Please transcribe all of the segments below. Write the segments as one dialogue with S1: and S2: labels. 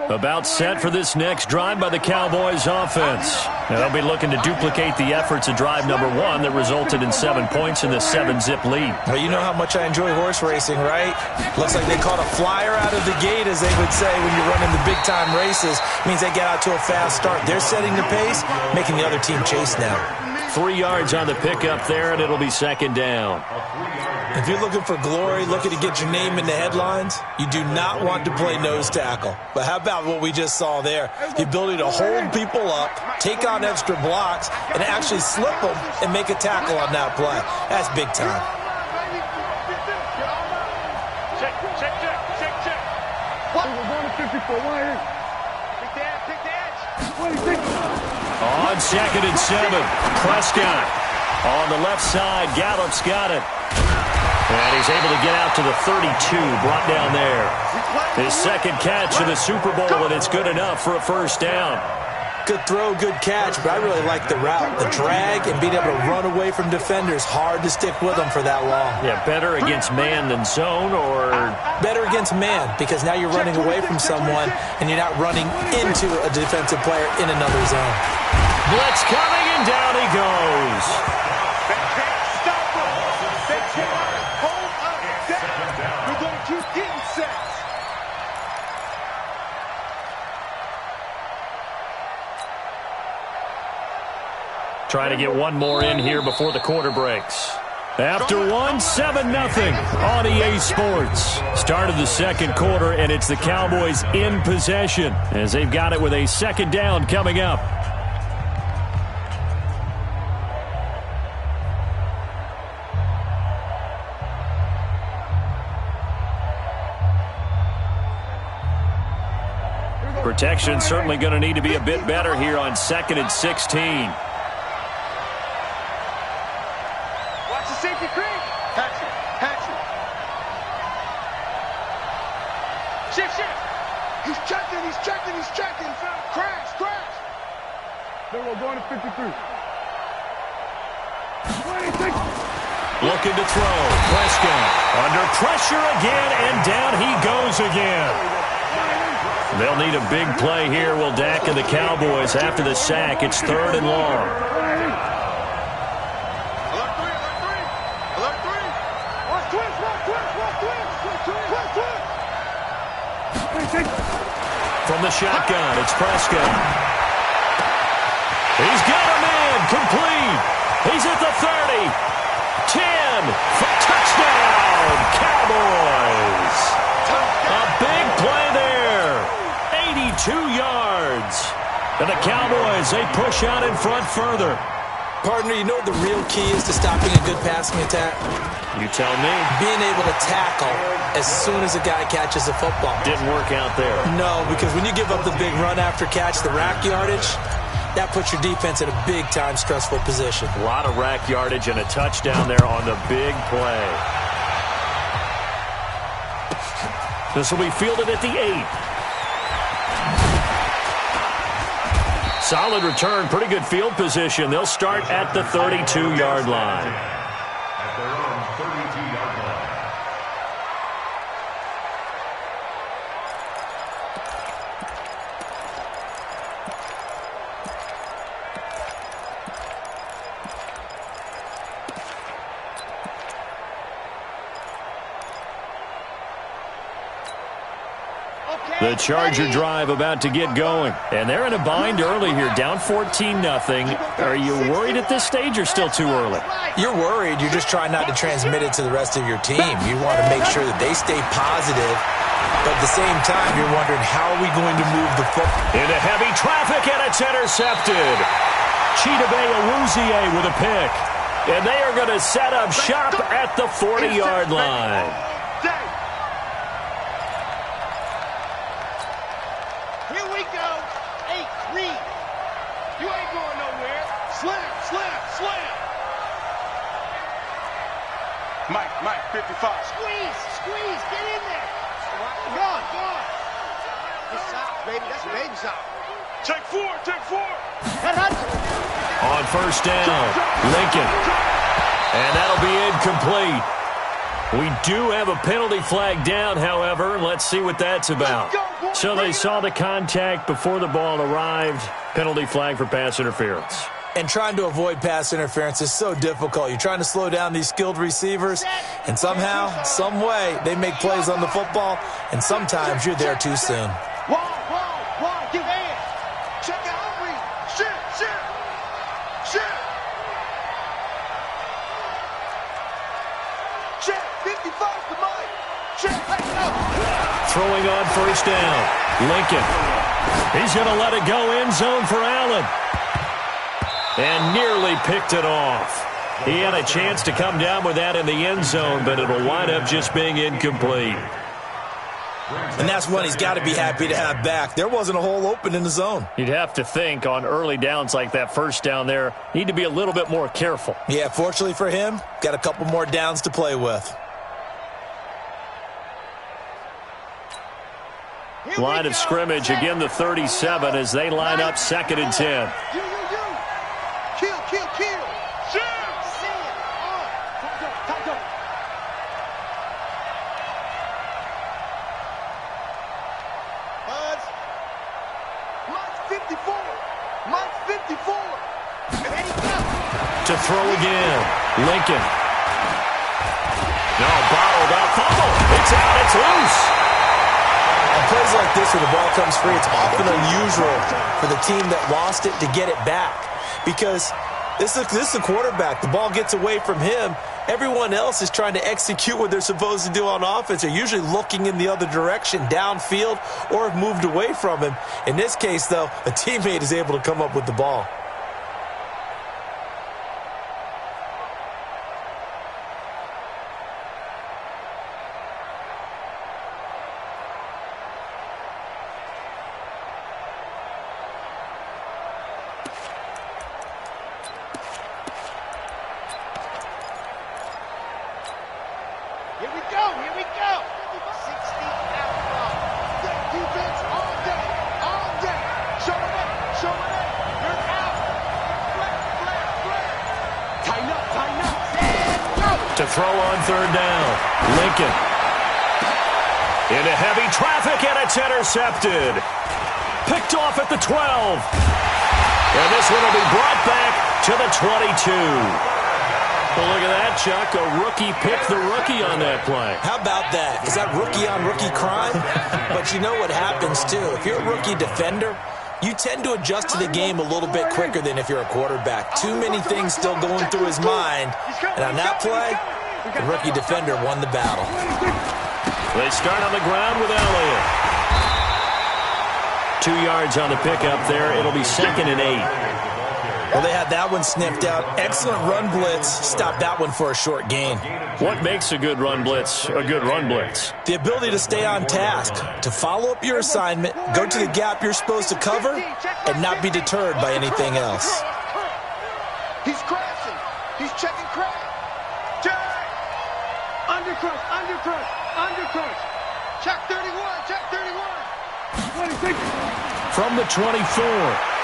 S1: About set for this next drive by the Cowboys offense. Now, they'll be looking to duplicate the efforts of drive number 1 that resulted in 7 points in the 7-zip lead.
S2: Well, you know how much I enjoy horse racing, right? Looks like they caught a flyer out of the gate, as they would say when you're running the big-time races. Means they get out to a fast start. They're setting the pace, making the other team chase now.
S1: 3 yards on the pickup there, and it'll be second down.
S2: If you're looking for glory, looking to get your name in the headlines, you do not want to play nose tackle. But how about what we just saw there? The ability to hold people up, take on extra blocks, and actually slip them and make a tackle on that play. That's big time.
S3: Check. What? We're going to 54. Right here. Pick the edge.
S1: On 2nd and 7, Prescott on the left side. Gallup's got it. And he's able to get out to the 32, brought down there. His second catch of the Super Bowl, and it's good enough for a first down.
S2: Good throw, good catch, but I really like the route. The drag and being able to run away from defenders, hard to stick with them for that long.
S1: Yeah, better against man than zone, or?
S2: Better against man, because now you're running away from someone, and you're not running into a defensive player in another zone.
S1: Blitz coming, and down he goes. Trying to get one more in here before the quarter breaks. After one, 7-0 on EA Sports. Start of the second quarter, and it's the Cowboys in possession as they've got it with a second down coming up. Protection certainly going to need to be a bit better here on 2nd and 16.
S3: Safety creep. Hatchet. Shift. He's checking. Crash. Then we're going to 53.
S1: Looking to throw. Prescott under pressure again, and down he goes again. They'll need a big play here, will Dak and the Cowboys after the sack. It's 3rd and long. From the shotgun, it's Prescott. He's got a man, complete. He's at the 30. 10. Touchdown, Cowboys. A big play there. 82 yards. And the Cowboys, they push out in front further.
S2: Partner, you know what the real key is to stopping a good passing attack?
S1: You tell me.
S2: Being able to tackle as soon as a guy catches the football.
S1: Didn't work out there.
S2: No, because when you give up the big run after catch, the rack yardage, that puts your defense in a big-time stressful position.
S1: A lot of rack yardage and a touchdown there on the big play. This will be fielded at the 8. Solid return, pretty good field position. They'll start at the 32-yard line.
S4: At their own 32-yard line.
S1: The Charger drive about to get going. And they're in a bind early here, down 14-0. Are you worried at this stage or still too early?
S2: You're worried. You're just trying not to transmit it to the rest of your team. You want to make sure that they stay positive. But at the same time, you're wondering, how are we going to move the football?
S1: Into heavy traffic, and it's intercepted. Chidobe Awuzie with a pick. And they are going to set up shop at the 40-yard line.
S3: Mike, 55. Squeeze, get in there. Go on. It's out, baby. That's baby out. Take four.
S1: On first down, Lincoln. And that'll be incomplete. We do have a penalty flag down, however. Let's see what that's about. So they saw the contact before the ball arrived. Penalty flag for pass interference.
S2: And trying to avoid pass interference is so difficult. You're trying to slow down these skilled receivers, and somehow, some way, they make plays on the football, and sometimes you're there too soon.
S3: Give hands. Check out read. Shit. Check, 55 to Mike. Check,
S1: Throwing on first down. Lincoln. He's going to let it go end zone for Allen. And nearly picked it off. He had a chance to come down with that in the end zone, but it'll wind up just being incomplete.
S2: And that's one he's got to be happy to have back. There wasn't a hole open in the zone.
S1: You'd have to think on early downs like that first down there, need to be a little bit more careful.
S2: Yeah, fortunately for him, got a couple more downs to play with.
S1: Line of scrimmage, again the 37 as they line up 2nd and 10.
S3: Kill. Mike's 54.
S1: To throw again. Lincoln. No, bottled up. Fumble. It's out. It's loose.
S2: On plays like this where the ball comes free, it's often unusual for the team that lost it to get it back. Because this is a quarterback. The ball gets away from him. Everyone else is trying to execute what they're supposed to do on offense. They're usually looking in the other direction, downfield, or have moved away from him. In this case, though, a teammate is able to come up with the ball.
S3: Here we go. 60 out. That defense all day. Show it up. You're out. Flare. Tighten up. And go.
S1: To throw on 3rd down. Lincoln. Into heavy traffic, and it's intercepted. Picked off at the 12. And this one will be brought back to the 22. Well, look at that, Chuck. A rookie picked the rookie on that play.
S2: How about that? Is that rookie-on-rookie crime? But you know what happens, too. If you're a rookie defender, you tend to adjust to the game a little bit quicker than if you're a quarterback. Too many things still going through his mind. And on that play, the rookie defender won the battle.
S1: They start on the ground with Elliott. 2 yards on the pickup there. It'll be 2nd and 8.
S2: Well, they had that one sniffed out. Excellent run blitz. Stopped that one for a short gain.
S1: What makes a good run blitz a good run blitz?
S2: The ability to stay on task, to follow up your assignment, go to the gap you're supposed to cover, and not be deterred by anything else.
S3: He's crashing. He's checking crack. Check. Undercrush. Check 31.
S1: From the 24,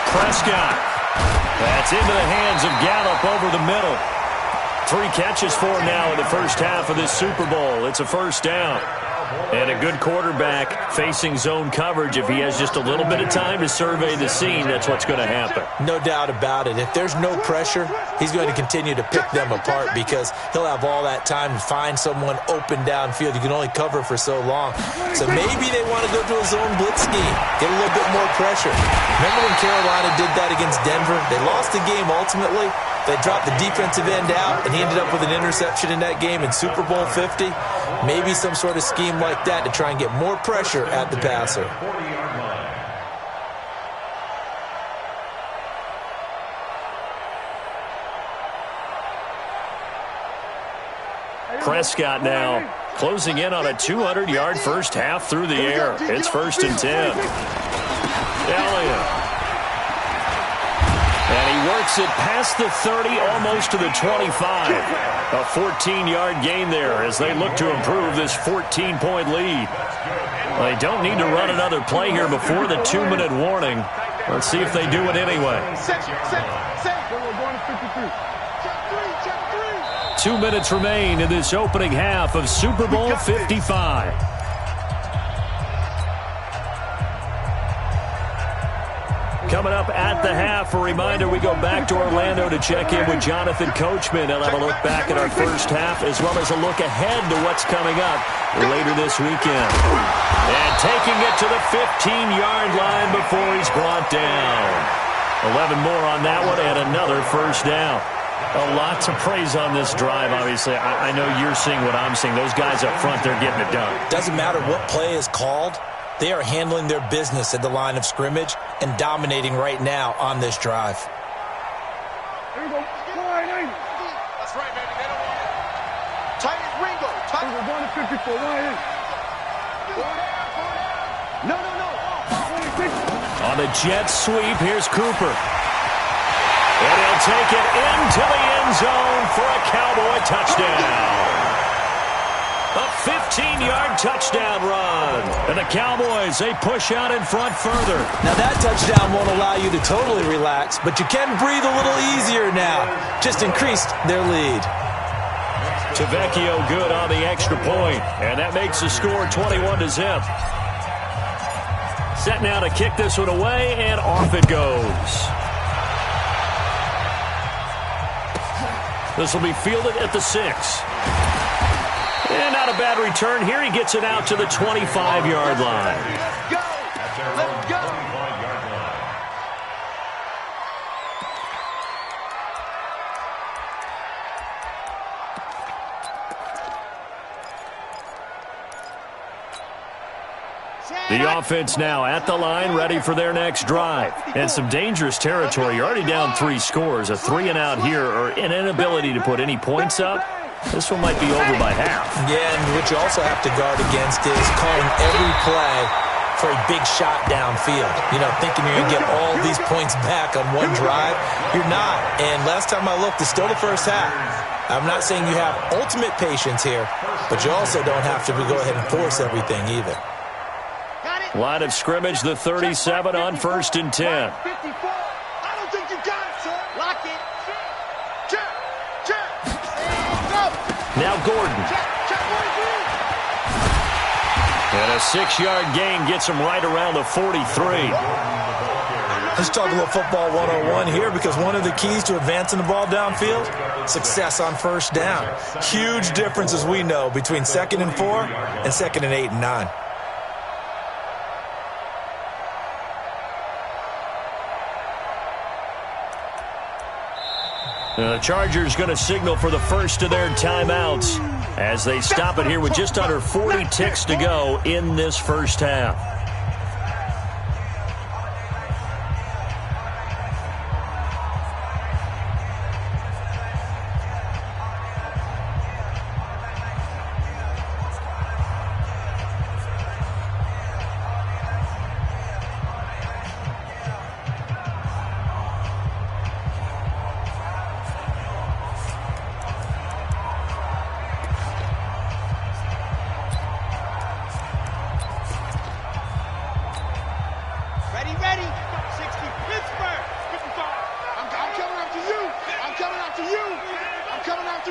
S1: Prescott. That's into the hands of Gallup over the middle. 3 catches for him now in the first half of this Super Bowl. It's a first down. And a good quarterback facing zone coverage. If he has just a little bit of time to survey the scene, that's what's going to happen.
S2: No doubt about it. If there's no pressure, he's going to continue to pick them apart because he'll have all that time to find someone open downfield. You can only cover for so long. So maybe they want to go to a zone blitz scheme, get a little bit more pressure. Remember when Carolina did that against Denver? They lost the game ultimately. They dropped the defensive end out, and he ended up with an interception in that game in Super Bowl 50. Maybe some sort of scheme like that to try and get more pressure at the passer.
S1: Prescott now closing in on a 200-yard first half through the air. It's 1st and 10. Elliott. And he works it past the 30, almost to the 25. A 14-yard gain there as they look to improve this 14-point lead. They don't need to run another play here before the 2-minute warning. Let's see if they do it anyway. 2 minutes remain in this opening half of Super Bowl 55. Coming up at the half, a reminder, we go back to Orlando to check in with Jonathan Coachman. He'll have a look back at our first half as well as a look ahead to what's coming up later this weekend. And taking it to the 15-yard line before he's brought down. 11 more on that one and another first down. A lot to praise on this drive, obviously. I know you're seeing what I'm seeing. Those guys up front, they're getting it done.
S2: Doesn't matter what play is called. They are handling their business at the line of scrimmage and dominating right now on this drive.
S3: There you go. That's right, baby. They don't want it. Tight as Ringo. Tight. We're going to 54. No.
S1: On the jet sweep, here's Cooper. And he'll take it into the end zone for a Cowboy touchdown. A 15-yard touchdown run. And the Cowboys, they push out in front further.
S2: Now that touchdown won't allow you to totally relax, but you can breathe a little easier now. Just increased their lead.
S1: Tavecchio good on the extra point, and that makes the score 21-0. Set now to kick this one away, and off it goes. This will be fielded at the 6. And not a bad return here. He gets it out to the 25-yard line.
S3: Let's go.
S1: The offense now at the line, ready for their next drive. And some dangerous territory. You're already down 3 scores. A 3-and-out here, or an inability to put any points up. This one might be over by half.
S2: Yeah, and what you also have to guard against is calling every play for a big shot downfield. You know, thinking you're going to get all these points back on one drive. You're not. And last time I looked, it's still the first half. I'm not saying you have ultimate patience here, but you also don't have to go ahead and force everything either.
S1: Line of scrimmage, the 37 on 1st and 10.
S3: 54. I don't think you got it, sir. Lock it. Check.
S1: Now Gordon.
S3: Check 1, 2.
S1: And a 6-yard gain gets him right around the 43.
S2: Let's talk a little football 101 here, because one of the keys to advancing the ball downfield, success on first down. Huge difference, as we know, between 2nd and 4 and 2nd and 8 and 9.
S1: The Chargers going to signal for the first of their timeouts as they stop it here with just under 40 ticks to go in this first half.
S3: Ready. 60. Pittsburgh. 55. I'm coming after you. I'm coming after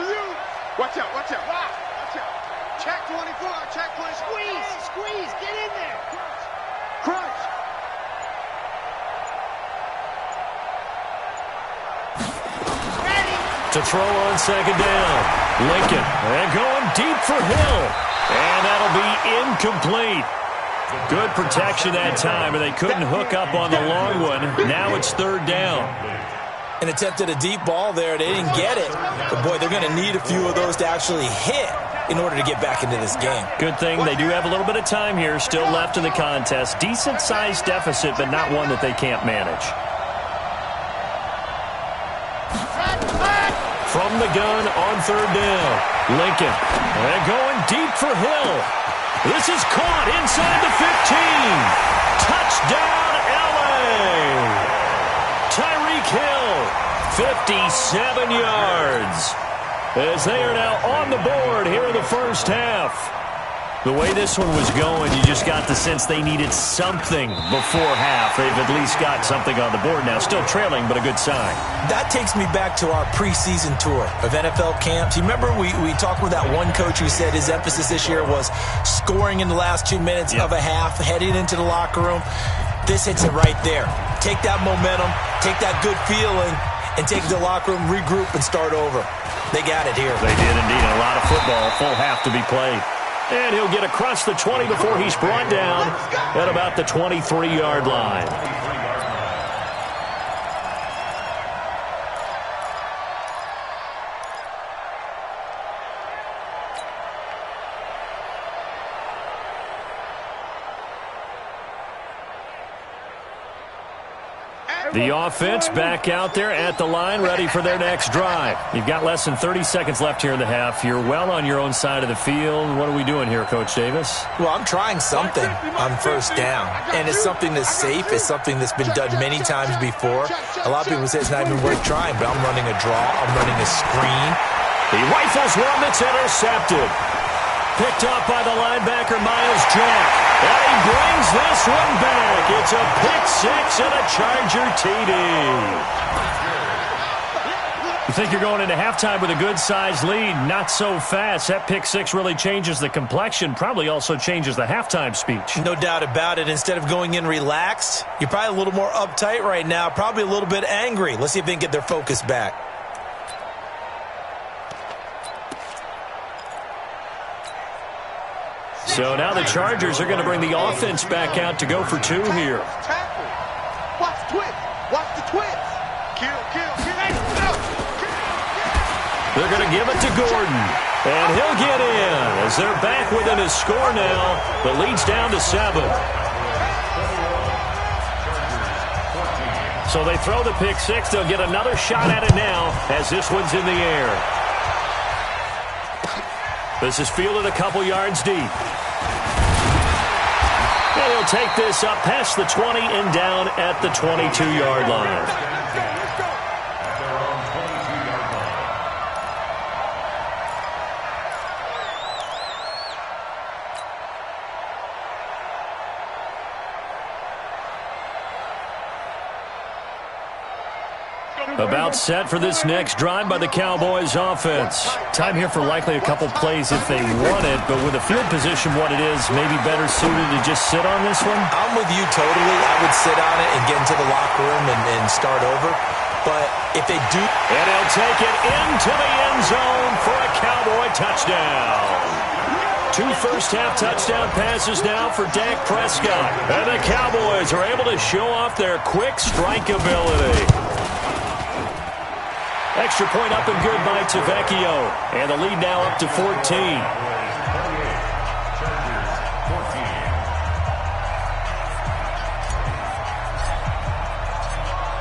S3: you. Watch out. Watch out. Check 24. Check 20. Squeeze. Get in there. Crunch. Ready.
S1: To throw on 2nd down. Lincoln. And going deep for Hill. And that'll be incomplete. Good protection that time, and they couldn't hook up on the long one. Now it's 3rd down.
S2: An attempt at a deep ball there. They didn't get it. But, boy, they're going to need a few of those to actually hit in order to get back into this game.
S1: Good thing they do have a little bit of time here still left in the contest. Decent-sized deficit, but not one that they can't manage. From the gun on 3rd down. Lincoln. And going deep for Hill. This is caught inside the 15. Touchdown, L.A. Tyreek Hill, 57 yards. As they are now on the board here in the first half. The way this one was going, you just got the sense they needed something before half. They've at least got something on the board now. Still trailing, but a good sign.
S2: That takes me back to our preseason tour of NFL camps. You remember we talked with that one coach who said his emphasis this year was scoring in the last 2 minutes of a half, heading into the locker room. This hits it right there. Take that momentum, take that good feeling, and take it to the locker room, regroup, and start over. They got it here.
S1: They did indeed. A lot of football, full half to be played. And he'll get across the 20 before he's brought down at about the 23-yard line. The offense back out there at the line, ready for their next drive. You've got less than 30 seconds left here in the half. You're well on your own side of the field. What are we doing here, Coach Davis?
S2: Well, I'm trying something on first down, and it's something that's safe. It's something that's been done many times before. A lot of people say it's not even worth trying, but I'm running a draw. I'm running a screen.
S1: He rifles one that's intercepted. Picked off by the linebacker, Miles Jack. And he brings this one back. It's a pick six and a Charger TD. You think you're going into halftime with a good-sized lead? Not so fast. That pick six really changes the complexion, probably also changes the halftime speech.
S2: No doubt about it. Instead of going in relaxed, you're probably a little more uptight right now, probably a little bit angry. Let's see if they can get their focus back.
S1: So now the Chargers are going to bring the offense back out to go for two here.
S3: Watch the twist. Watch the twist. Kill.
S1: They're going to give it to Gordon. And he'll get in as they're back within his score now. The lead's down to 7. So they throw the pick six. They'll get another shot at it now as this one's in the air. This is fielded a couple yards deep. And he'll take this up past the 20 and down at the 22-yard line. About set for this next drive by the Cowboys offense. Time here for likely a couple plays if they want it, but with the field position what it is, maybe better suited to just sit on this one?
S2: I'm with you totally. I would sit on it and get into the locker room and start over. But if they do...
S1: And he'll take it into the end zone for a Cowboy touchdown. 2 first-half touchdown passes now for Dak Prescott. And the Cowboys are able to show off their quick strike ability. Extra point up and good by Tavecchio. And the lead now up to 14.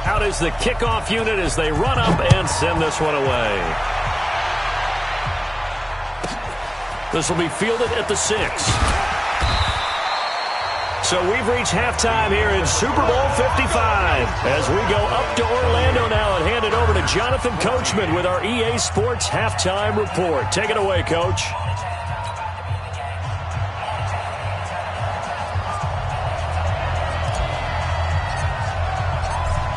S1: Out is the kickoff unit as they run up and send this one away. This will be fielded at the 6. So we've reached halftime here in Super Bowl 55 as we go up to Orlando now and hand it over to Jonathan Coachman with our EA Sports Halftime Report. Take it away, Coach.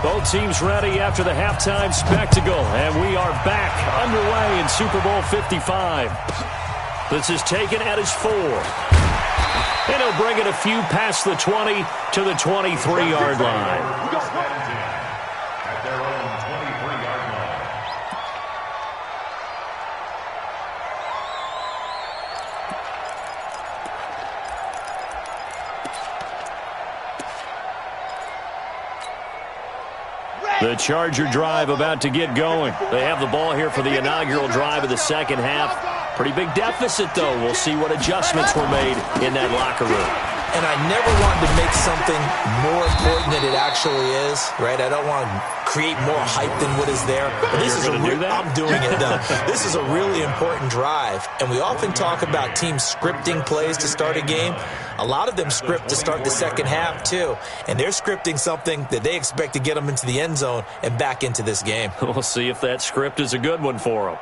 S1: Both teams ready after the halftime spectacle, and we are back underway in Super Bowl 55. This is taken at his 4. And he'll bring it a few past the 20 to the 23-yard line.
S4: At their own 23-yard line.
S1: The Charger drive about to get going. They have the ball here for the inaugural drive of the second half. Pretty big deficit, though. We'll see what adjustments were made in that locker room.
S2: And I never wanted to make something more important than it actually is, right? I don't want to create more hype than what is there. But this is I'm doing it, though. This is a really important drive. And we often talk about teams scripting plays to start a game. A lot of them script to start the second half, too. And they're scripting something that they expect to get them into the end zone and back into this game.
S1: We'll see if that script is a good one for them.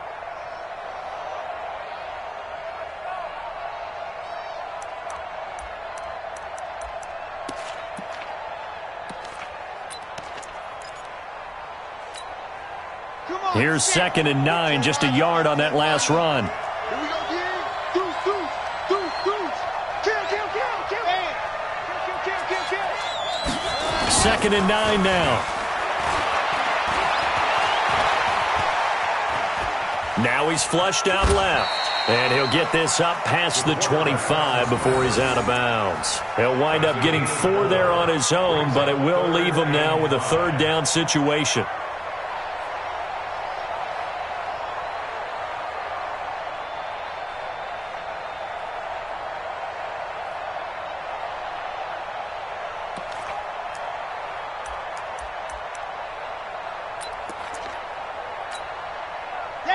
S1: Here's 2nd and 9, just a yard on that last run.
S3: Here we go, again. Deuce. Kill. Kill.
S1: 2nd and 9 now. Now he's flushed out left. And he'll get this up past the 25 before he's out of bounds. He'll wind up getting 4 there on his own, but it will leave him now with a 3rd down situation.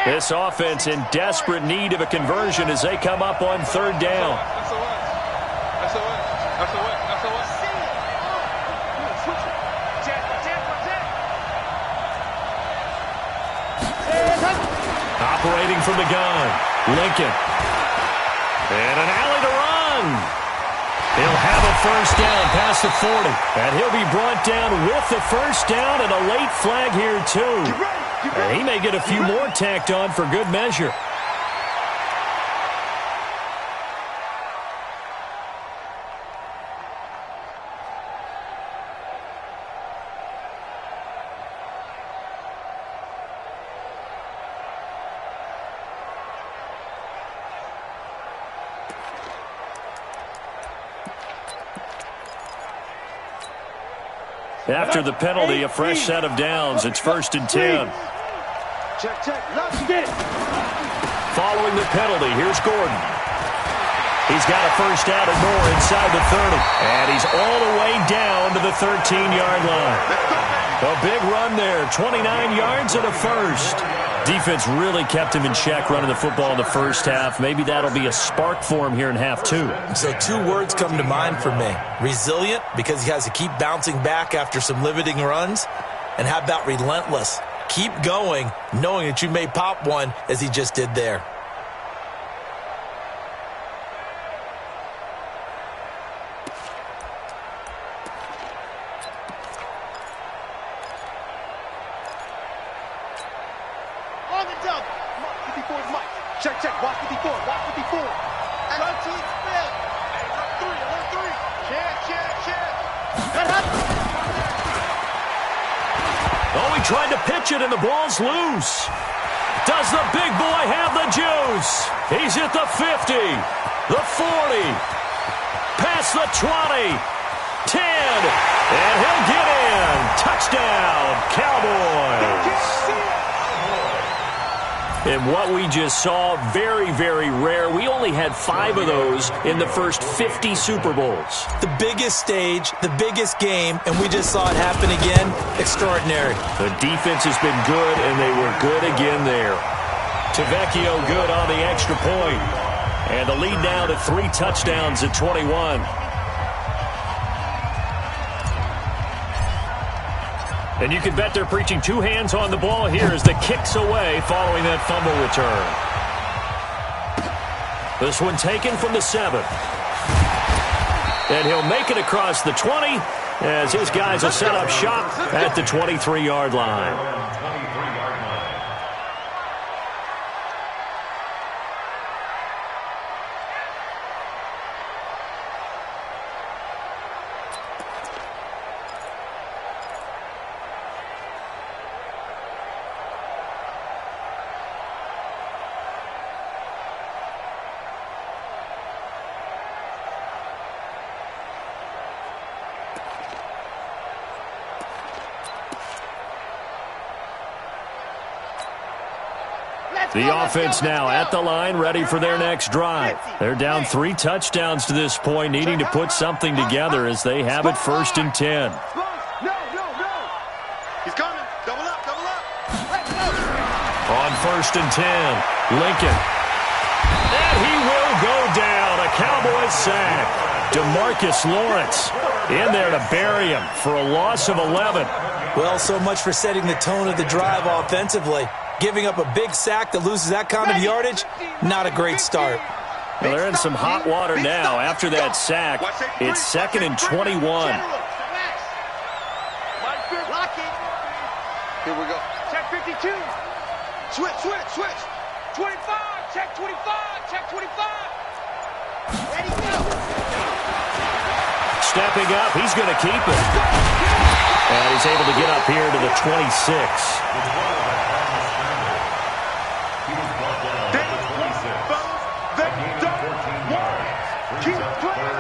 S1: This offense in desperate need of a conversion as they come up on 3rd down. Operating from the gun, Lincoln. And an alley to run. He'll have a 1st down past the 40. And he'll be brought down with the 1st down and a late flag here too. And he may get a few more tacked on for good measure. After the penalty, a fresh set of downs. It's 1st and 10.
S3: Check. Let's get it.
S1: Following the penalty, here's Gordon. He's got a 1st down and more inside the 30. And he's all the way down to the 13-yard line. A big run there, 29 yards and a 1st. Defense really kept him in check running the football in the 1st half. Maybe that'll be a spark for him here in half 2.
S2: So 2 words come to mind for me. Resilient, because he has to keep bouncing back after some limiting runs. And how about relentless? Keep going, knowing that you may pop one as he just did there.
S3: On the double. 54 is Mike. Check. Watch 54. And run 2 is Phil. Hey, run 3. Check.
S1: Oh, he tried to pitch it, and the ball's loose. Does the big boy have the juice? He's at the 50, the 40, past the 20, 10, and he'll get in. Touchdown, Cowboys. And what we just saw, very, very rare. We only had 5 of those in the first 50 Super Bowls.
S2: The biggest stage, the biggest game, and we just saw it happen again. Extraordinary.
S1: The defense has been good, and they were good again there. Tavecchio good on the extra point. And the lead now to 3 touchdowns at 21. And you can bet they're preaching 2 hands on the ball here as the kick's away following that fumble return. This one taken from the 7. And he'll make it across the 20 as his guys will set up shop at the 23-yard line. The offense now at the line, ready for their next drive. They're down 3 touchdowns to this point, needing to put something together as they have it 1st and 10.
S3: No. He's coming. Double up.
S1: On 1st and 10, Lincoln. And he will go down. A Cowboys sack. DeMarcus Lawrence in there to bury him for a loss of 11.
S2: Well, so much for setting the tone of the drive offensively. Giving up a big sack that loses that kind of yardage, not a great start.
S1: Well, they're in some hot water now. After that sack, it's 2nd and 21.
S3: Here we go. Check 52. Switch. 25, check 25. Ready, go.
S1: Stepping up, he's going to keep it. And he's able to get up here to the 26.
S3: Keep playing,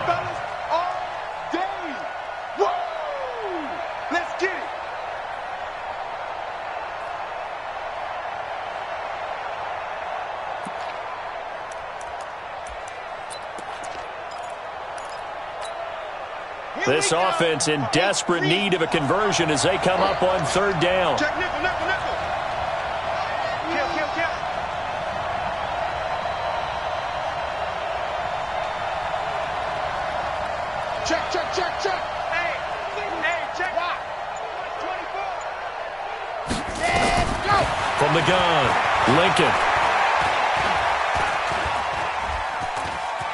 S3: fellas, all day. Woo! Let's get it.
S1: This offense in desperate need of a conversion as they come up on third down.
S3: Check nickel. Kill. Check. Hey, check. 24. Let's go.
S1: From the gun, Lincoln.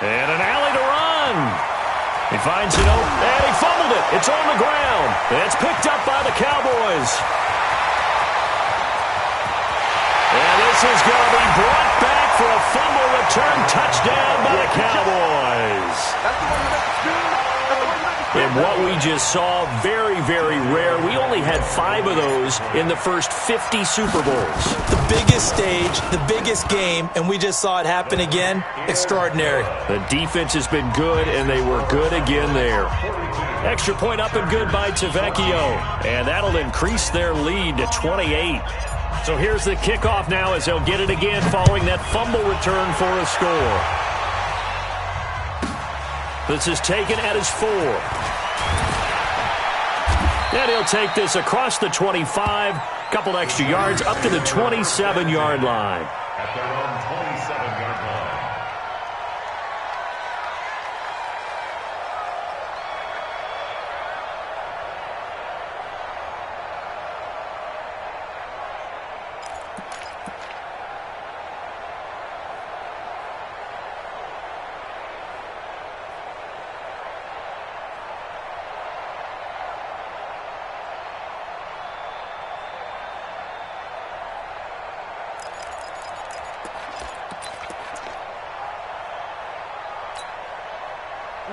S1: And an alley to run. He finds it open, and he fumbled it. It's on the ground. It's picked up by the Cowboys. And this is going to be brought back for a fumble return touchdown by the Cowboys.
S3: That's the one that
S1: And what we just saw, very, very rare. We only had 5 of those in the first 50 Super Bowls.
S2: The biggest stage, the biggest game, and we just saw it happen again. Extraordinary.
S1: The defense has been good, and they were good again there. Extra point up and good by Tavecchio. And that'll increase their lead to 28. So here's the kickoff now as they'll get it again following that fumble return for a score. This is taken at his 4. And he'll take this across the 25. Couple extra yards up to the 27-yard line.
S4: At their own 27-yard line.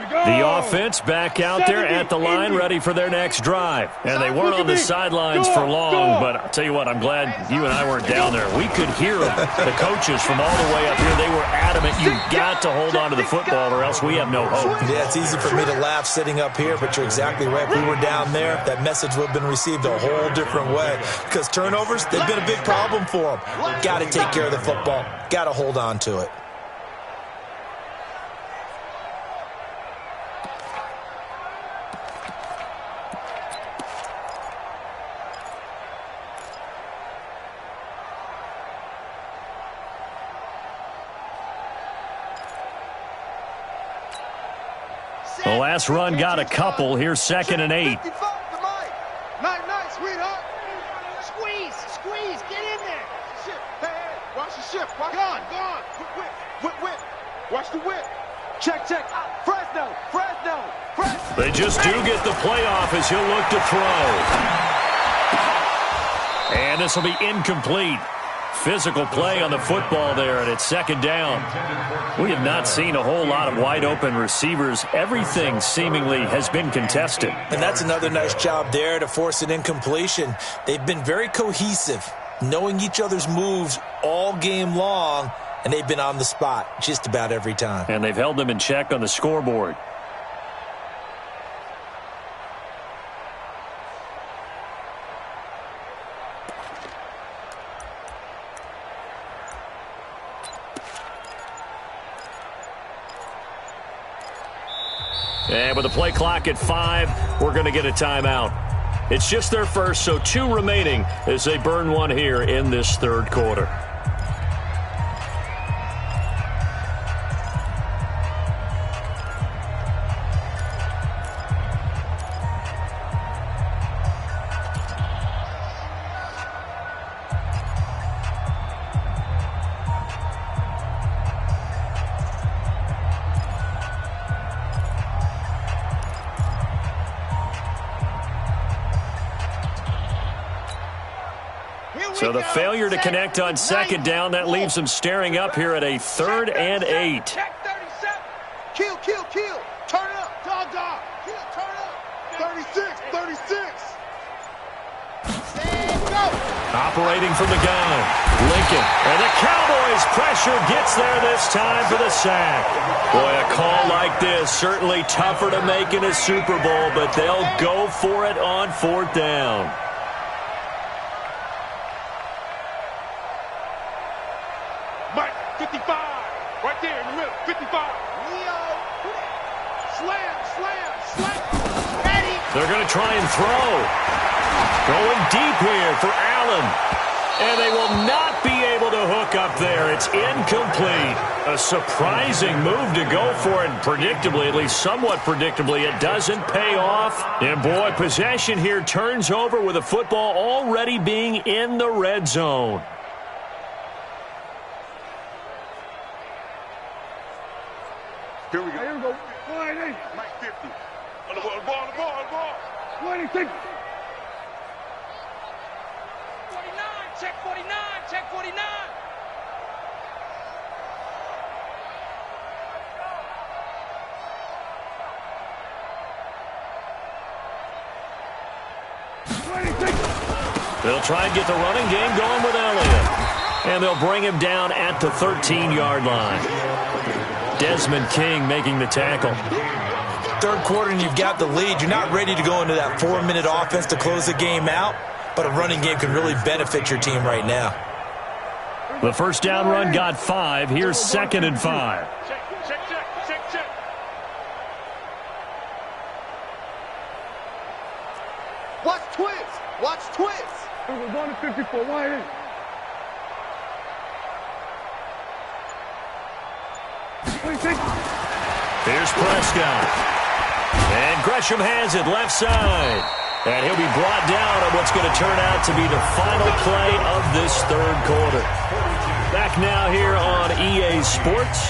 S1: The offense back out there at the line, ready for their next drive. And they weren't on the sidelines for long, but I'll tell you what, I'm glad you and I weren't down there. We could hear them, the coaches from all the way up here. They were adamant, you've got to hold on to the football or else we have no hope.
S2: Yeah, it's easy for me to laugh sitting up here, but you're exactly right. If we were down there, that message would have been received a whole different way. Because turnovers, they've been a big problem for them. Got to take care of the football. Got to hold on to it.
S1: The last run got a couple. Here's 2nd and 8.
S3: Night, sweetheart. Squeeze, get in there. Hey, watch the ship. Gone. Whip. Watch the whip. Check. Fresno.
S1: They just do get the playoff as he'll look to throw. And this will be incomplete. Physical play on the football there, and it's 2nd down. We have not seen a whole lot of wide-open receivers. Everything seemingly has been contested.
S2: And that's another nice job there to force an incompletion. They've been very cohesive, knowing each other's moves all game long, and they've been on the spot just about every time.
S1: And they've held them in check on the scoreboard. And with the play clock at 5, we're going to get a timeout. It's just their first, so 2 remaining as they burn one here in this 3rd quarter. So So the failure to connect on second down, that leaves them staring up here at a 3rd and 8.
S3: Check 37. Kill. Turn it up. Dog. Kill, turn it up. 36. Stand, go.
S1: Operating from the gun, Lincoln. And the Cowboys' pressure gets there this time for the sack. Boy, a call like this, certainly tougher to make in a Super Bowl, but they'll go for it on 4th down.
S3: Mike, 55. Right there in the middle. 55. Leo. Slam. Ready.
S1: They're going to try and throw. Going deep here for Allen. And they will not be able to hook up there. It's incomplete. A surprising move to go for it. Predictably, at least somewhat predictably, it doesn't pay off. And boy, possession here turns over with the football already being in the red zone.
S3: Here we go. Mike 50. On the ball. 26. 49. Check 49.
S1: They'll try and get the running game going with Elliott. And they'll bring him down at the 13-yard line. Desmond King making the tackle.
S2: 3rd quarter and you've got the lead. You're not ready to go into that 4-minute offense to close the game out, but a running game can really benefit your team right now.
S1: The first down run got 5. Here's 2nd and 5.
S3: Check. Watch twist. We're going to 54. Why is?
S1: Here's Prescott. And Gresham has it left side. And he'll be brought down on what's going to turn out to be the final play of this 3rd quarter. Back now here on EA Sports.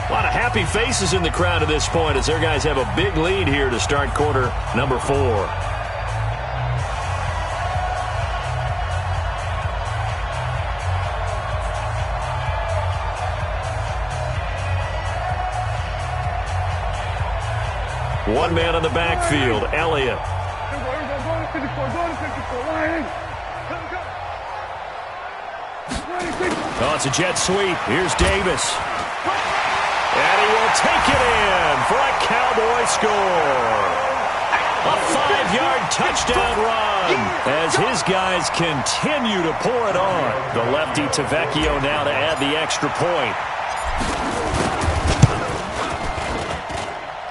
S1: A lot of happy faces in the crowd at this point as their guys have a big lead here to start quarter number 4. One man on the backfield, Elliott. Oh, it's a jet sweep. Here's Davis. And he will take it in for a Cowboy score. A 5-yard touchdown run as his guys continue to pour it on. The lefty Tavecchio now to add the extra point.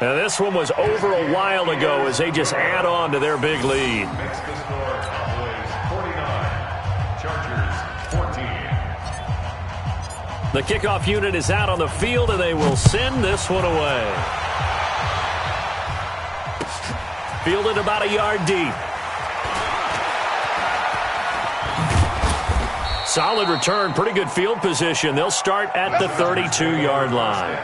S1: Now, this one was over a while ago as they just add on to their big lead.
S4: Makes the score Cowboys 49, Chargers 14.
S1: The kickoff unit is out on the field, and they will send this one away. Fielded about a yard deep. Solid return, pretty good field position. They'll start at the 32-yard line.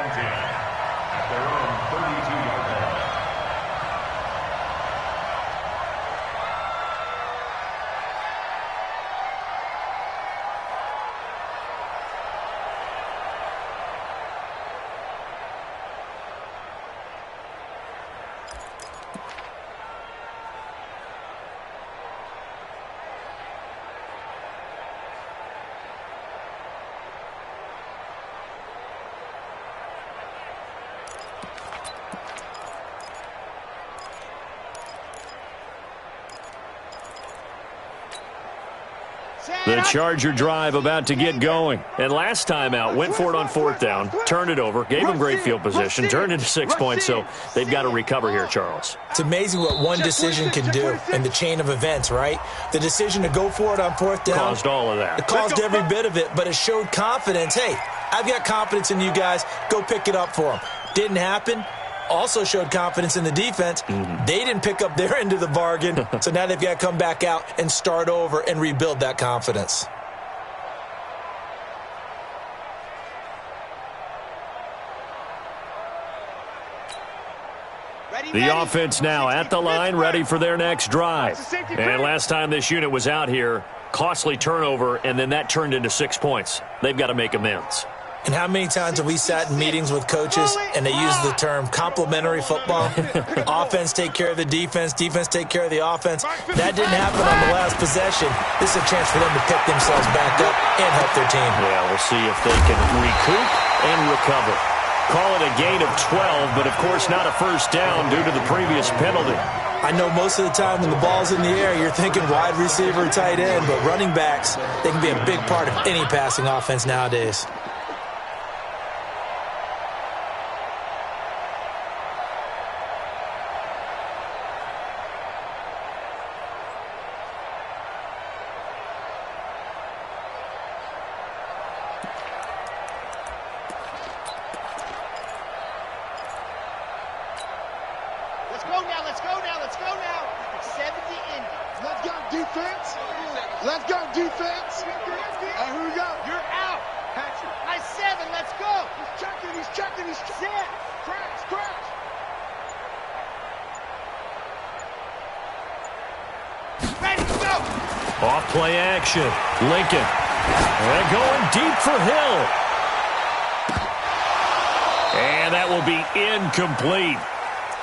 S1: The Charger drive about to get going. And last time out, went for it on 4th down, turned it over, gave them great field position, turned into 6 points, so they've got to recover here, Charles.
S2: It's amazing what one decision can do in the chain of events, right? The decision to go for it on 4th down.
S1: Caused all of that.
S2: It caused every bit of it, but it showed confidence. Hey, I've got confidence in you guys. Go pick it up for them. Didn't happen. Also showed confidence in the defense. They didn't pick up their end of the bargain, so now they've got to come back out and start over and rebuild that confidence.
S1: The offense now at the line, ready for their next drive. And last time this unit was out here, costly turnover, and then that turned into 6 points. They've got to make amends.
S2: And how many times have we sat in meetings with coaches and they use the term complementary football? Offense take care of the defense, defense take care of the offense. That didn't happen on the last possession. This is a chance for them to pick themselves back up and help their team.
S1: Yeah, we'll see if they can recoup and recover. Call it a gain of 12, but of course not a first down due to the previous penalty.
S2: I know most of the time when the ball's in the air, you're thinking wide receiver, tight end, but running backs, they can be a big part of any passing offense nowadays.
S1: Off-play action. Lincoln. And going deep for Hill. And that will be incomplete.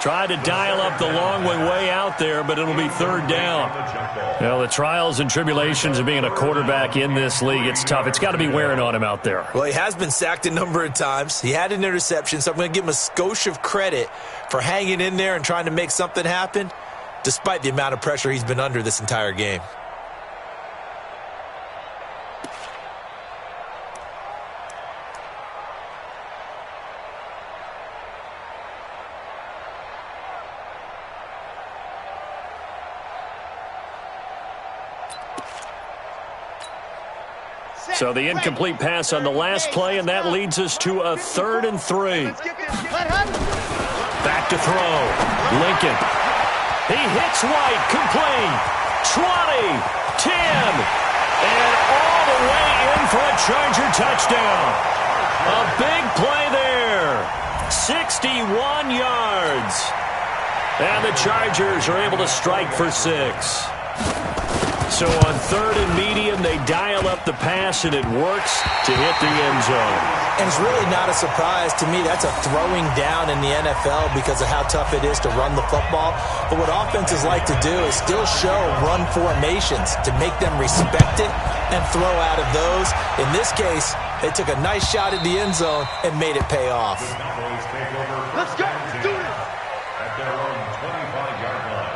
S1: Tried to dial up the long way out there, but it'll be third down. Well, the trials and tribulations of being a quarterback in this league, it's tough. It's got to be wearing on him out there.
S2: Well, he has been sacked a number of times. He had an interception, so I'm going to give him a skosh of credit for hanging in there and trying to make something happen, despite the amount of pressure he's been under this entire game.
S1: So the incomplete pass on the last play, and that leads us to a 3rd and 3. Back to throw. Lincoln. He hits White. Complete. 20. 10. And all the way in for a Charger touchdown. A big play there. 61 yards. And the Chargers are able to strike for 6. So on 3rd and medium, they dial up the pass, and it works to hit the end zone.
S2: And it's really not a surprise to me. That's a throwing down in the NFL because of how tough it is to run the football. But what offenses like to do is still show run formations to make them respect it and throw out of those. In this case, they took a nice shot at the end zone and made it pay off.
S3: Let's go. Do it.
S4: At their own 25-yard line.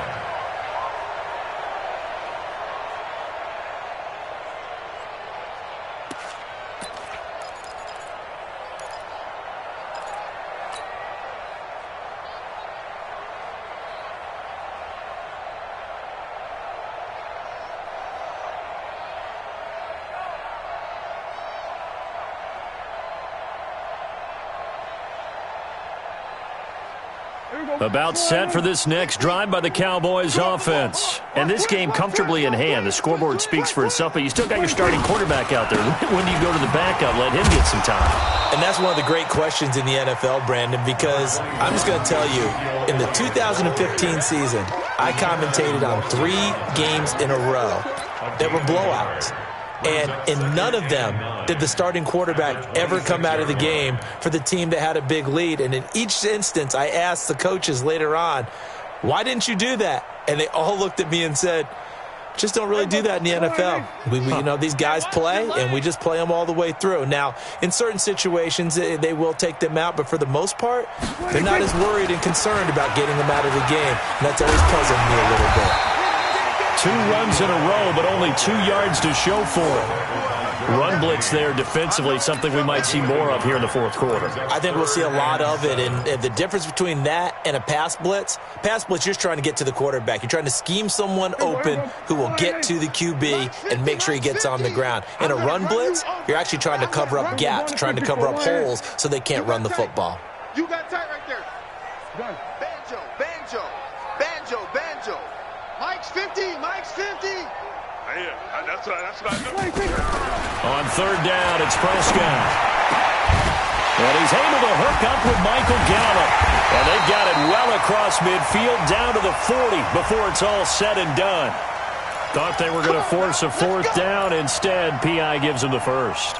S1: About set for this next drive by the Cowboys offense. And this game comfortably in hand. The scoreboard speaks for itself, but you still got your starting quarterback out there. When do you go to the backup? Let him get some time.
S2: And that's one of the great questions in the NFL, Brandon, because I'm just going to tell you, in the 2015 season, I commentated on 3 games in a row that were blowouts. And in none of them did the starting quarterback ever come out of the game for the team that had a big lead. And in each instance, I asked the coaches later on, why didn't you do that? And they all looked at me and said, just don't really do that in the NFL. These guys play, and we just play them all the way through. Now, in certain situations, they will take them out, but for the most part, they're not as worried and concerned about getting them out of the game. And that's always puzzled me a little bit.
S1: 2 runs in a row, but only 2 yards to show for it. Run blitz there defensively, something we might see more of here in the fourth quarter.
S2: I think we'll see a lot of it, and the difference between that and a pass blitz, you're just trying to get to the quarterback. You're trying to scheme someone open who will get to the QB and make sure he gets on the ground. In a run blitz, you're actually trying to cover up gaps, trying to cover up holes so they can't run the football.
S3: You got tight right there. Banjo, banjo, banjo, banjo. Mike's 50, Mike's 50.
S4: Yeah, that's what I know.
S1: On 3rd down, it's Prescott. And he's able to hook up with Michael Gallup. And they've got it well across midfield down to the 40 before it's all said and done. Thought they were going to force a fourth down. Instead, P.I. gives them the first.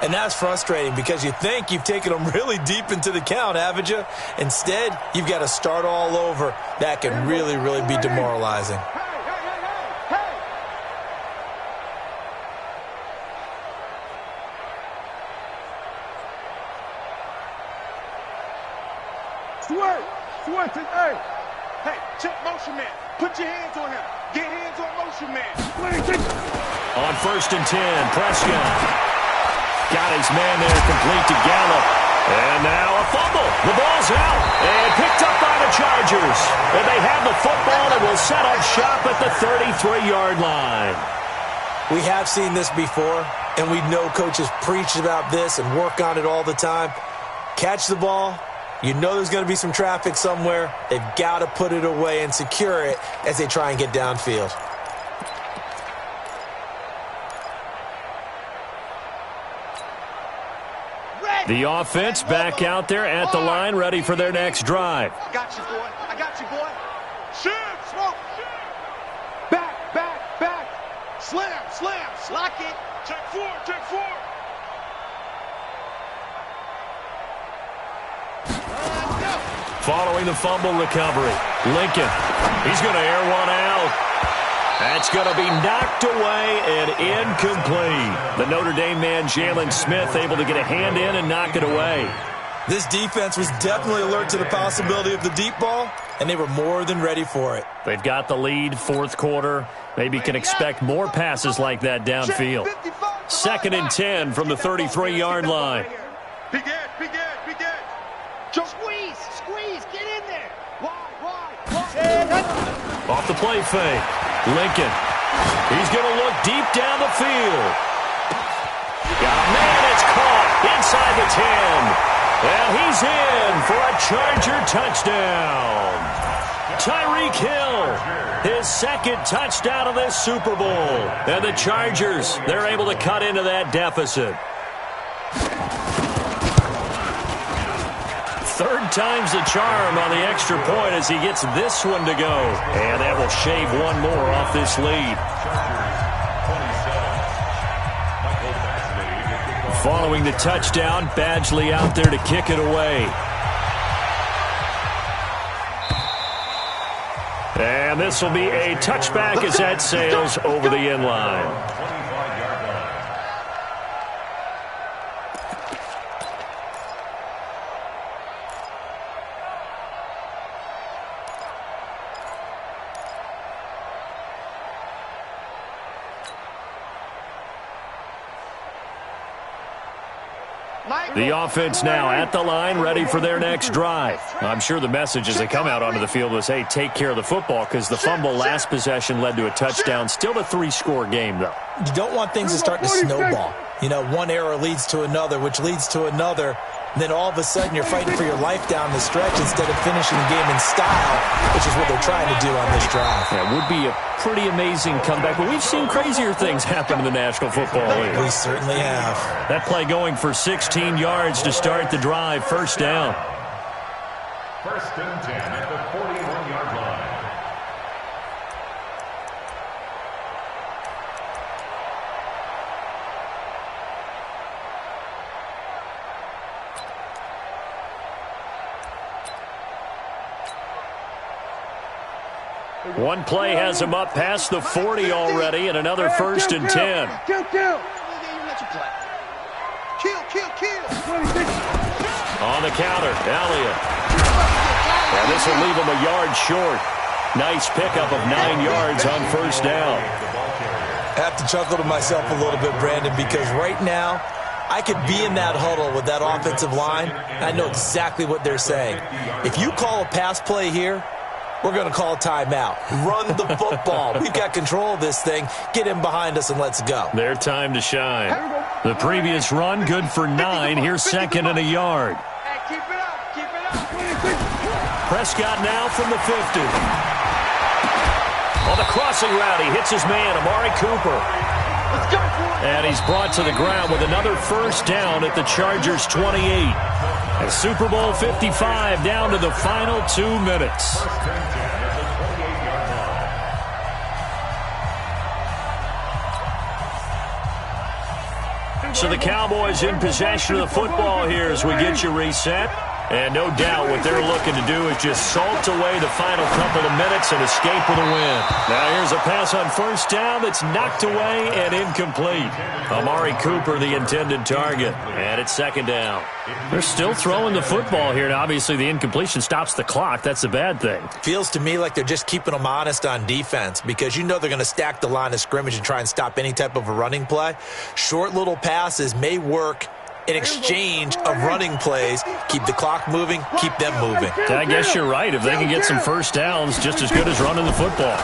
S2: And that's frustrating because you think you've taken them really deep into the count, haven't you? Instead, you've got to start all over. That can really, really be demoralizing.
S3: Hey, check motion man. Put your hands on him. Get hands on motion man.
S1: On 1st and 10, Prescott. Got his man there, complete to Gallup. And now a fumble. The ball's out and picked up by the Chargers. And they have the football and will set up shop at the 33-yard line.
S2: We have seen this before, and we know coaches preach about this and work on it all the time. Catch the ball. You know there's going to be some traffic somewhere. They've got to put it away and secure it as they try and get downfield.
S1: The offense back out there at the line, ready for their next drive.
S3: I got you, boy. I got you, boy. Shoot, smoke. Back. Slam. Lock it. Check four.
S1: Following the fumble recovery, Lincoln. He's going to air one out. That's going to be knocked away and incomplete. The Notre Dame man, Jalen Smith, able to get a hand in and knock it away.
S2: This defense was definitely alert to the possibility of the deep ball, and they were more than ready for it.
S1: They've got the lead, fourth quarter. Maybe can expect more passes like that downfield. 2nd and 10 from the 33-yard line.
S3: Big Ed. Squeeze, get in there. Wide.
S1: Off the play fake, Lincoln. He's going to look deep down the field. Got a man, it's caught inside the 10. And he's in for a Charger touchdown. Tyreek Hill, his 2nd touchdown of this Super Bowl. And the Chargers, they're able to cut into that deficit. 3rd time's the charm on the extra point as he gets this one to go. And that will shave one more off this lead. Following the touchdown, Badgley out there to kick it away. And this will be a touchback as that sails over the end line. The offense now at the line, ready for their next drive. I'm sure the message as they come out onto the field was, hey, take care of the football, because the fumble last possession led to a touchdown. Still a 3-score game, though.
S2: You don't want things to start to snowball. You know, one error leads to another, which leads to another. And then all of a sudden you're fighting for your life down the stretch instead of finishing the game in style, which is what they're trying to do on this drive.
S1: That would be a pretty amazing comeback, but we've seen crazier things happen in the National Football League.
S2: We certainly have.
S1: That play going for 16 yards to start the drive, 1st down.
S4: 1st and 10 at the 41-yard line.
S1: One play has him up past the 40 already, and another 1st and 10.
S3: Kill.
S1: On the counter, Elliott. And this will leave him a yard short. Nice pickup of 9 yards on 1st down.
S2: I have to chuckle to myself a little bit, Brandon, because right now I could be in that huddle with that offensive line. I know exactly what they're saying. If you call a pass play here, we're going to call a timeout. Run the football. We've got control of this thing. Get in behind us and let's go.
S1: Their time to shine. The previous run, good for 9. Here's 2nd and a yard.
S3: Hey, keep it up.
S1: Prescott now from the 50. On the crossing route, he hits his man, Amari Cooper.
S3: Let's go, boy.
S1: And he's brought to the ground with another 1st down at the Chargers' 28. And Super Bowl 55 down to the final 2 minutes. So the Cowboys in possession of the football here as we get you reset. And no doubt what they're looking to do is just salt away the final couple of minutes and escape with a win. Now here's a pass on first down that's knocked away and incomplete. Amari Cooper, the intended target. And it's second down. They're still throwing the football here. Now, obviously, the incompletion stops the clock. That's a bad thing.
S2: Feels to me like they're just keeping them honest on defense because you know they're going to stack the line of scrimmage and try and stop any type of a running play. Short little passes may work in exchange of running plays. Keep the clock moving, keep them moving.
S1: I guess you're right. If they can get some first downs, just as good as running the football.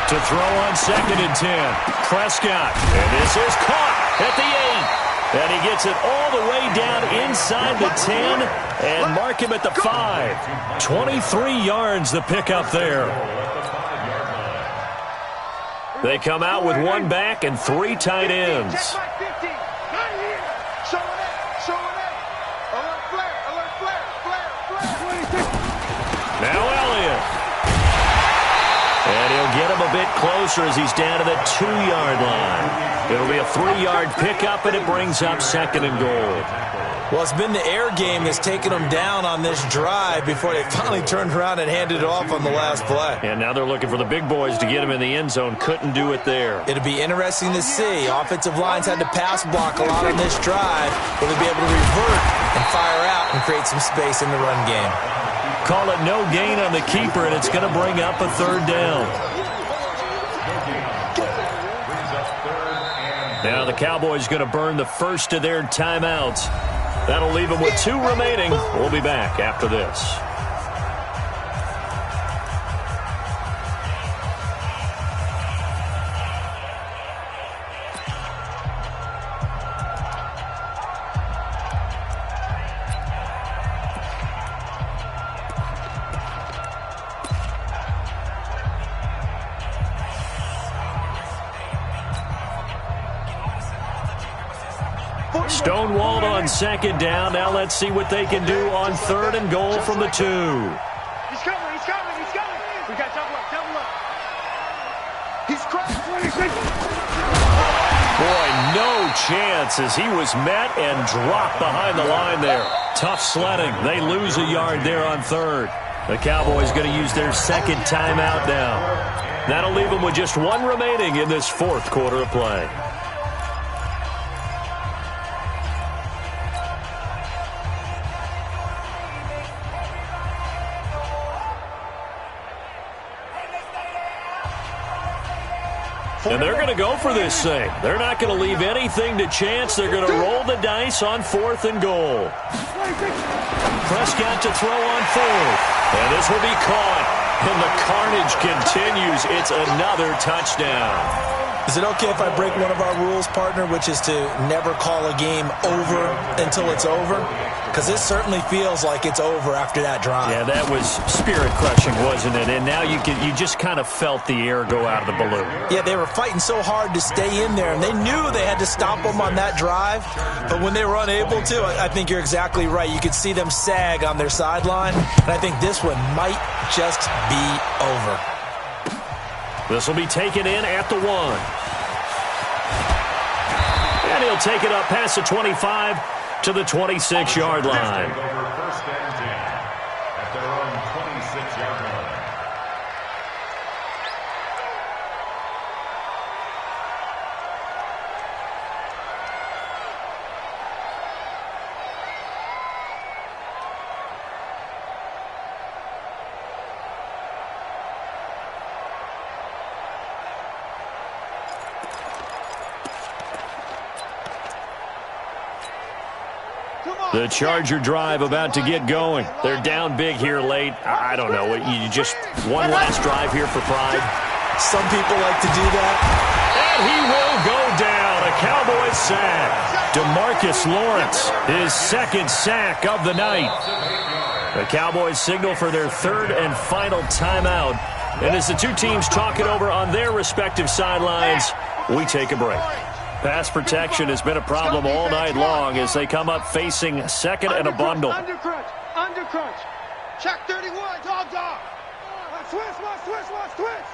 S1: To throw on 2nd and 10. Prescott. And this is caught at the 8. And he gets it all the way down inside the 10 and mark him at the 5. 23 yards the pickup there. They come out with one back and 3 tight ends. Now Elliott. And he'll get him a bit closer as he's down to the 2-yard line. It'll be a 3-yard pickup, and it brings up 2nd and goal.
S2: Well, it's been the air game that's taken them down on this drive before they finally turned around and handed it off on the last play.
S1: And now they're looking for the big boys to get him in the end zone. Couldn't do it there.
S2: It'll be interesting to see. Offensive lines had to pass block a lot on this drive. Will they be able to revert and fire out and create some space in the run game?
S1: Call it no gain on the keeper, and it's going to bring up a 3rd down. Now the Cowboys going to burn the first of their timeouts. That'll leave them with 2 remaining. We'll be back after this. Stonewalled on 2nd down. Now let's see what they can do on 3rd and goal from the 2.
S3: He's coming, he's coming, he's coming. We got double up. He's crossed 26.
S1: Boy, no chance as he was met and dropped behind the line there. Tough sledding. They lose a yard there on 3rd. The Cowboys going to use their 2nd timeout now. That'll leave them with just 1 remaining in this 4th quarter of play. And they're going to go for this thing. They're not going to leave anything to chance. They're going to roll the dice on 4th and goal. Prescott to throw on 4th. And this will be caught. And the carnage continues. It's another touchdown.
S2: Is it okay if I break one of our rules, partner, which is to never call a game over until it's over? Because it certainly feels like it's over after that drive.
S1: Yeah, that was spirit-crushing, wasn't it? And now you just kind of felt the air go out of the balloon.
S2: Yeah, they were fighting so hard to stay in there, and they knew they had to stop them on that drive. But when they were unable to, I think you're exactly right. You could see them sag on their sideline, and I think this one might just be over.
S1: This will be taken in at the 1. And he'll take it up past the 25 to the 26-yard line.
S4: First and 10 at their own 26-yard line.
S1: The Charger drive about to get going. They're down big here late. I don't know. You just one last drive here for pride.
S2: Some people like to do that.
S1: And he will go down. A Cowboys sack. DeMarcus Lawrence, his 2nd sack of the night. The Cowboys signal for their 3rd and final timeout. And as the 2 teams talk it over on their respective sidelines, we take a break. Pass protection has been a problem all night long as they come up facing 2nd and a bundle.
S3: Undercrunch. Check 31, dog. Switch.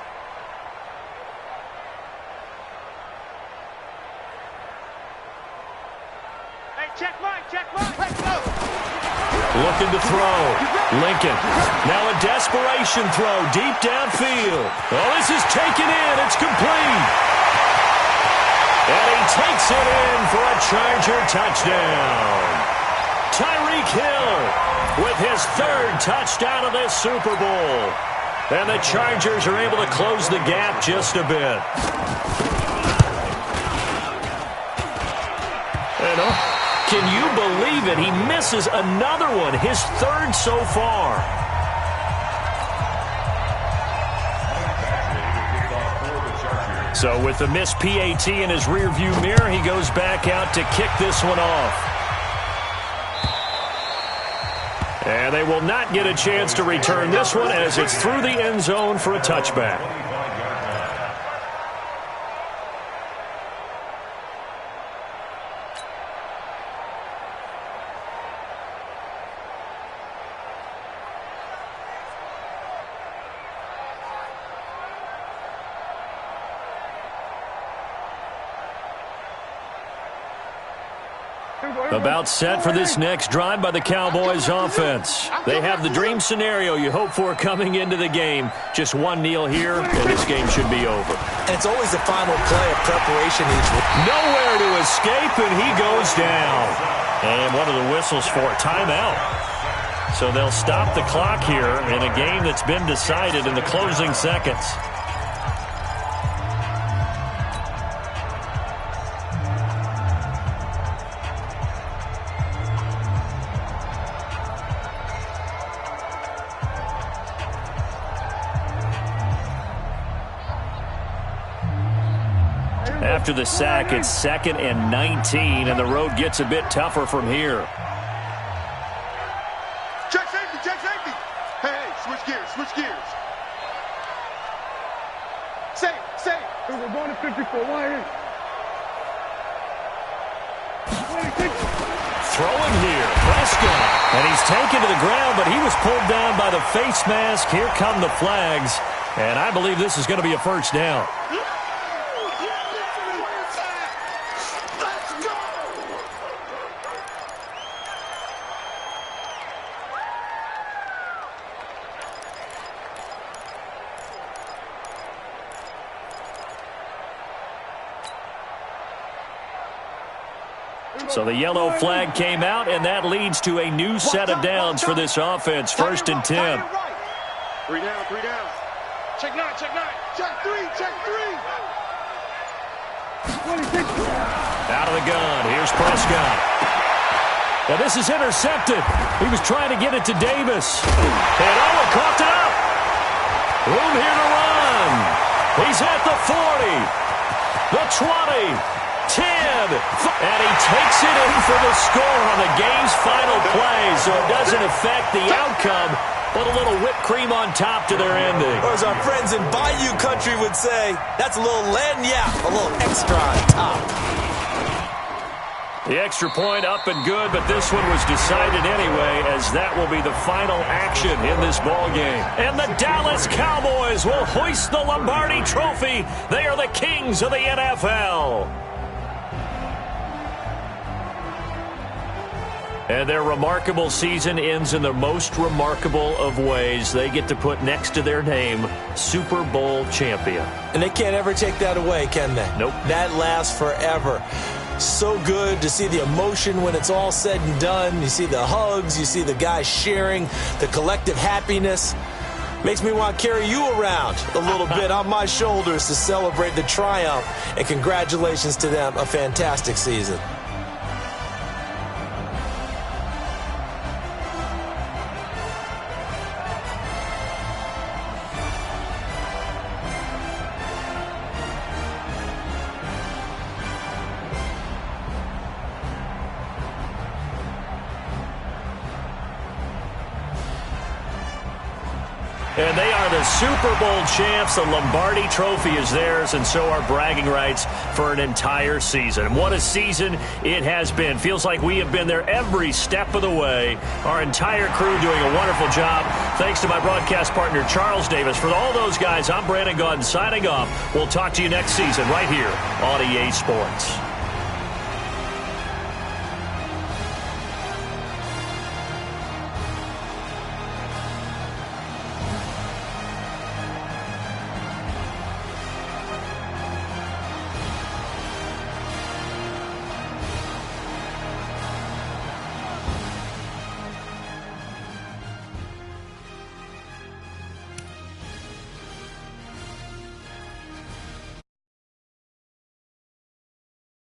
S3: Check Mike. Let's go.
S1: Looking to throw. Lincoln. Now a desperation throw deep downfield. Oh, this is taken in. It's complete. And he takes it in for a Charger touchdown. Tyreek Hill with his third touchdown of this Super Bowl. And the Chargers are able to close the gap just a bit. And can you believe it? He misses another one, his third so far. So with the missed PAT in his rearview mirror, he goes back out to kick this one off. And they will not get a chance to return this one as it's through the end zone for a touchback. About set for this next drive by the Cowboys offense. They have the dream scenario you hope for coming into the game. Just one kneel here, and this game should be over.
S2: And it's always the final play of preparation each week.
S1: Nowhere to escape, and he goes down. And what are the whistles for? Timeout. So they'll stop the clock here in a game that's been decided in the closing seconds. After the sack, it's 2nd and 19, and the road gets a bit tougher from here.
S3: Check safety. Hey, switch gears. Safe. We're going to 54.
S1: Throwing here, Prescott. And he's taken to the ground, but he was pulled down by the face mask. Here come the flags, and I believe this is going to be a first down. So the yellow flag came out, and that leads to a new set of downs for this offense. 1st and 10.
S3: 3 down. Check 9. Check 3.
S1: Out of the gun. Here's Prescott. Now this is intercepted. He was trying to get it to Davis. And Owen coughed it up. Room here to run. He's at the 40. The 20. 10, and he takes it in for the score on the game's final play, so it doesn't affect the outcome, but a little whipped cream on top to their ending.
S2: Or as our friends in Bayou Country would say, that's a little lagniappe, a little extra on top.
S1: The extra point up and good, but this one was decided anyway, as that will be the final action in this ball game. And the Dallas Cowboys will hoist the Lombardi Trophy. They are the kings of the NFL. And their remarkable season ends in the most remarkable of ways. They get to put next to their name, Super Bowl champion.
S2: And they can't ever take that away, can they?
S1: Nope.
S2: That lasts forever. So good to see the emotion when it's all said and done. You see the hugs, you see the guys sharing, the collective happiness. Makes me want to carry you around a little bit on my shoulders to celebrate the triumph. And congratulations to them, a fantastic season.
S1: And they are the Super Bowl champs. The Lombardi Trophy is theirs, and so are bragging rights for an entire season. What a season it has been. Feels like we have been there every step of the way. Our entire crew doing a wonderful job. Thanks to my broadcast partner, Charles Davis. For all those guys, I'm Brandon Gaudin signing off. We'll talk to you next season right here on EA Sports.